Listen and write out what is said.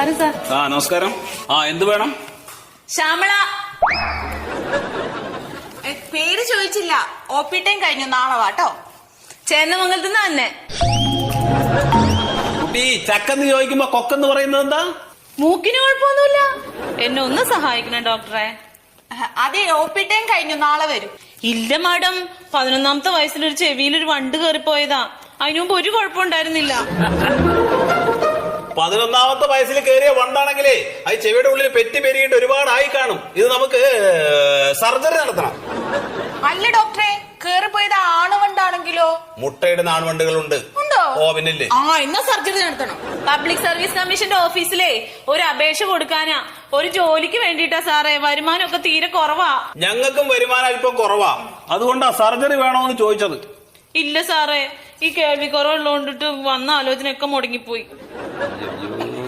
നമസ്കാരം സാർ. നമസ്കാരം. എന്ത് വേണം? ശ്യാമള. പേര് ചോദിച്ചില്ല. OP ടൈം കഴിഞ്ഞു. നാളെ വാട്ടോ. ചേന്നമംഗലത്ത് തന്നെ. കുട്ടി ചക്കെന്ന് ചോദിക്കുമ്പോ കൊക്കെന്ന് പറയുന്നത് എന്താ? മൂക്കിന് കുഴപ്പമൊന്നുമില്ല. എന്നെ ഒന്ന് സഹായിക്കണം ഡോക്ടറെ. അതെ, OP ടൈം കഴിഞ്ഞു. നാളെ വരും. ഇല്ല മാഡം, 11ാമത്തെ വയസ്സിലൊരു ചെവിയിലൊരു വണ്ട് കയറിപ്പോയതാ. അതിനു മുമ്പ് ഒരു കുഴപ്പമുണ്ടായിരുന്നില്ല. 11ാമത്തെ വയസ്സിൽ കയറിയ വണ്ടാണെങ്കിലേ അത് ചെവിയുടെ ഉള്ളിൽ പെറ്റി പെരുകിയിട്ട് ഒരുപാടായി കാണും. ഇത് നമുക്ക് സർജറി നടത്തണം. അല്ല ഡോക്ടറെ, കേറിപ്പോയത് ആണുവണ്ടാണെങ്കിലോ? മുട്ടയിടുന്ന ആൺവണ്ടുകളുണ്ട്. ഉണ്ടോ? പിന്നില്ലേ. എന്നാ സർജറി നടത്തണം. പബ്ലിക് സർവീസ് കമ്മീഷന്റെ ഓഫീസിലെ ഒരു അപേക്ഷ കൊടുക്കാനാ. ഒരു ജോലിക്ക് വേണ്ടിട്ടാ സാറേ. വരുമാനമൊക്കെ തീരെ കുറവാ. ഞങ്ങൾക്കും വരുമാനം അല്പം കുറവാ. അതുകൊണ്ടാ സർജറി വേണോന്ന് ചോദിച്ചത്. ഇല്ല സാറേ, ഈ കേൾവി കുറവുള്ളതുകൊണ്ടിട്ട് വന്ന ആലോചനയൊക്കെ മുടങ്ങിപ്പോയി.